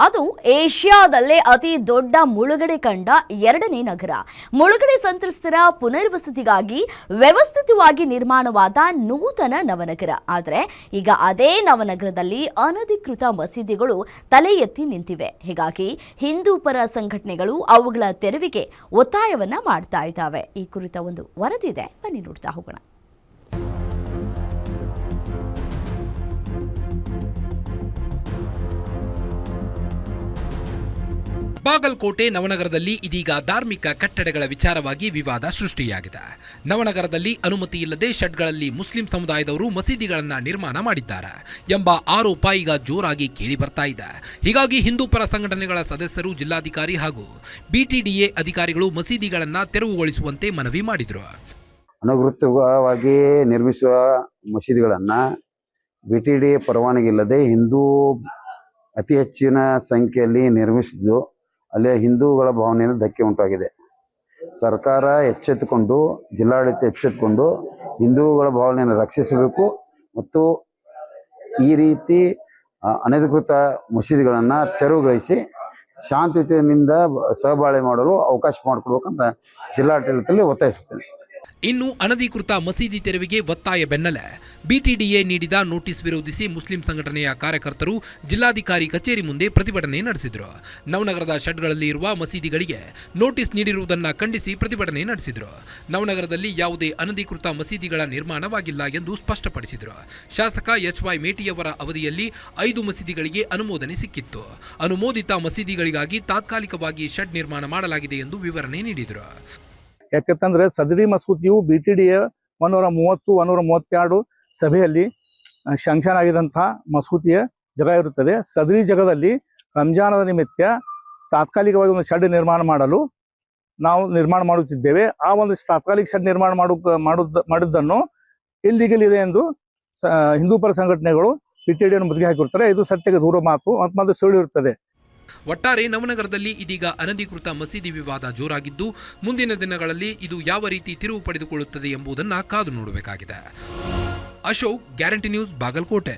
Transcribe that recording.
ಅದು ಏಷ್ಯಾದಲ್ಲೇ ಅತಿ ದೊಡ್ಡ ಮುಳುಗಡೆ ಕಂಡ ಎರಡನೇ ನಗರ. ಮುಳುಗಡೆ ಸಂತ್ರಸ್ತರ ಪುನರ್ವಸತಿಗಾಗಿ ವ್ಯವಸ್ಥಿತವಾಗಿ ನಿರ್ಮಾಣವಾದ ನೂತನ ನವನಗರ. ಆದರೆ ಈಗ ಅದೇ ನವನಗರದಲ್ಲಿ ಅನಧಿಕೃತ ಮಸೀದಿಗಳು ತಲೆ ಎತ್ತಿ ನಿಂತಿವೆ. ಹೀಗಾಗಿ ಹಿಂದೂ ಪರ ಸಂಘಟನೆಗಳು ಅವುಗಳ ತೆರವಿಗೆ ಒತ್ತಾಯವನ್ನ ಮಾಡ್ತಾ ಇದ್ದಾವೆ. ಈ ಕುರಿತ ಒಂದು ವರದಿ ಇದೆ, ಬನ್ನಿ ನೋಡ್ತಾ ಹೋಗೋಣ. ಬಾಗಲಕೋಟೆ ನವನಗರದಲ್ಲಿ ಇದೀಗ ಧಾರ್ಮಿಕ ಕಟ್ಟಡಗಳ ವಿಚಾರವಾಗಿ ವಿವಾದ ಸೃಷ್ಟಿಯಾಗಿದೆ. ನವನಗರದಲ್ಲಿ ಅನುಮತಿ ಇಲ್ಲದೆ ಶೆಡ್ಗಳಲ್ಲಿ ಮುಸ್ಲಿಂ ಸಮುದಾಯದವರು ಮಸೀದಿಗಳನ್ನು ನಿರ್ಮಾಣ ಮಾಡಿದ್ದಾರೆ ಎಂಬ ಆರೋಪ ಈಗ ಜೋರಾಗಿ ಕೇಳಿ ಬರ್ತಾ ಇದೆ. ಹೀಗಾಗಿ ಹಿಂದೂ ಪರ ಸಂಘಟನೆಗಳ ಸದಸ್ಯರು ಜಿಲ್ಲಾಧಿಕಾರಿ ಹಾಗೂ ಬಿಟಿಡಿಎ ಅಧಿಕಾರಿಗಳು ಮಸೀದಿಗಳನ್ನು ತೆರವುಗೊಳಿಸುವಂತೆ ಮನವಿ ಮಾಡಿದರು. ಅನಧಿಕೃತವಾಗಿ ನಿರ್ಮಿಸುವ ಮಸೀದಿಗಳನ್ನು ಬಿಟಿಡಿಎ ಪರವಾನಗಿ ಇಲ್ಲದೆ ಹಿಂದೂ ಅತಿ ಹೆಚ್ಚಿನ ಸಂಖ್ಯೆಯಲ್ಲಿ ನಿರ್ಮಿಸಿದ್ದು ಅಲ್ಲಿ ಹಿಂದೂಗಳ ಭಾವನೆಯಿಂದ ಧಕ್ಕೆ ಉಂಟಾಗಿದೆ. ಸರ್ಕಾರ ಎಚ್ಚೆತ್ತುಕೊಂಡು, ಜಿಲ್ಲಾಡಳಿತ ಎಚ್ಚೆತ್ತುಕೊಂಡು ಹಿಂದೂಗಳ ಭಾವನೆಯನ್ನು ರಕ್ಷಿಸಬೇಕು ಮತ್ತು ಈ ರೀತಿ ಅನಧಿಕೃತ ಮಸೀದಿಗಳನ್ನು ತೆರವುಗೊಳಿಸಿ ಶಾಂತಿಯುತದಿಂದ ಸಹಬಾಳ್ವೆ ಮಾಡಲು ಅವಕಾಶ ಮಾಡಿಕೊಡ್ಬೇಕಂತ ಜಿಲ್ಲಾಡಳಿತದಲ್ಲಿ ಒತ್ತಾಯಿಸುತ್ತೇನೆ. ಇನ್ನು ಅನಧಿಕೃತ ಮಸೀದಿ ತೆರವಿಗೆ ಒತ್ತಾಯ ಬೆನ್ನಲ್ಲೇ ಬಿಟಿಡಿಎ ನೀಡಿದ ನೋಟಿಸ್ ವಿರೋಧಿಸಿ ಮುಸ್ಲಿಂ ಸಂಘಟನೆಯ ಕಾರ್ಯಕರ್ತರು ಜಿಲ್ಲಾಧಿಕಾರಿ ಕಚೇರಿ ಮುಂದೆ ಪ್ರತಿಭಟನೆ ನಡೆಸಿದರು. ನವನಗರದ ಶೆಡ್ಗಳಲ್ಲಿ ಇರುವ ಮಸೀದಿಗಳಿಗೆ ನೋಟಿಸ್ ನೀಡಿರುವುದನ್ನು ಖಂಡಿಸಿ ಪ್ರತಿಭಟನೆ ನಡೆಸಿದರು. ನವನಗರದಲ್ಲಿ ಯಾವುದೇ ಅನಧಿಕೃತ ಮಸೀದಿಗಳ ನಿರ್ಮಾಣವಾಗಿಲ್ಲ ಎಂದು ಸ್ಪಷ್ಟಪಡಿಸಿದರು. ಶಾಸಕ ಎಚ್.ವೈ. ಮೇಟಿಯವರ ಅವಧಿಯಲ್ಲಿ 5 ಮಸೀದಿಗಳಿಗೆ ಅನುಮೋದನೆ ಸಿಕ್ಕಿತ್ತು. ಅನುಮೋದಿತ ಮಸೀದಿಗಳಿಗಾಗಿ ತಾತ್ಕಾಲಿಕವಾಗಿ ಶೆಡ್ ನಿರ್ಮಾಣ ಮಾಡಲಾಗಿದೆ ಎಂದು ವಿವರಣೆ ನೀಡಿದರು. ಯಾಕಂತಂದ್ರೆ ಸದರಿ ಮಸೂತಿಯು ಬಿಟಿಡಿಎ 130-132 ಸಭೆಯಲ್ಲಿ ಶಾಂಕ್ಷನ್ ಆಗಿದಂತಹ ಮಸೂತಿಯ ಜಾಗ ಇರುತ್ತದೆ. ಸದರಿ ಜಾಗದಲ್ಲಿ ರಂಜಾನದ ನಿಮಿತ್ತ ತಾತ್ಕಾಲಿಕವಾಗಿ ಒಂದು ಶೆಡ್ ನಿರ್ಮಾಣ ಮಾಡಲು ನಾವು ನಿರ್ಮಾಣ ಮಾಡುತ್ತಿದ್ದೇವೆ. ಆ ಒಂದು ತಾತ್ಕಾಲಿಕ ಶೆಡ್ ನಿರ್ಮಾಣ ಮಾಡಿದ್ದನ್ನು ಇಲ್ಲಿಗಲ್ ಇದೆ ಎಂದು ಹಿಂದೂ ಪರ ಸಂಘಟನೆಗಳು ಬಿಟಿಡಿಯನ್ನು ಮುತ್ತಿಗೆ ಹಾಕಿರುತ್ತಾರೆ. ಇದು ಸತ್ಯಕ್ಕೆ ದೂರ ಮಾತು ಮತ್ತು ಸುಳ್ಳು ಇರುತ್ತದೆ. ಒಟ್ಟಾರೆ ನವನಗರದಲ್ಲಿ ಇದೀಗ ಅನಧಿಕೃತ ಮಸೀದಿ ವಿವಾದ ಜೋರಾಗಿದ್ದು, ಮುಂದಿನ ದಿನಗಳಲ್ಲಿ ಇದು ಯಾವ ರೀತಿ ತಿರುವು ಪಡೆದುಕೊಳ್ಳುತ್ತದೆ ಎಂಬುದನ್ನು ಕಾದು ನೋಡಬೇಕಾಗಿದೆ. Ashok, guarantee news, Bagalkot.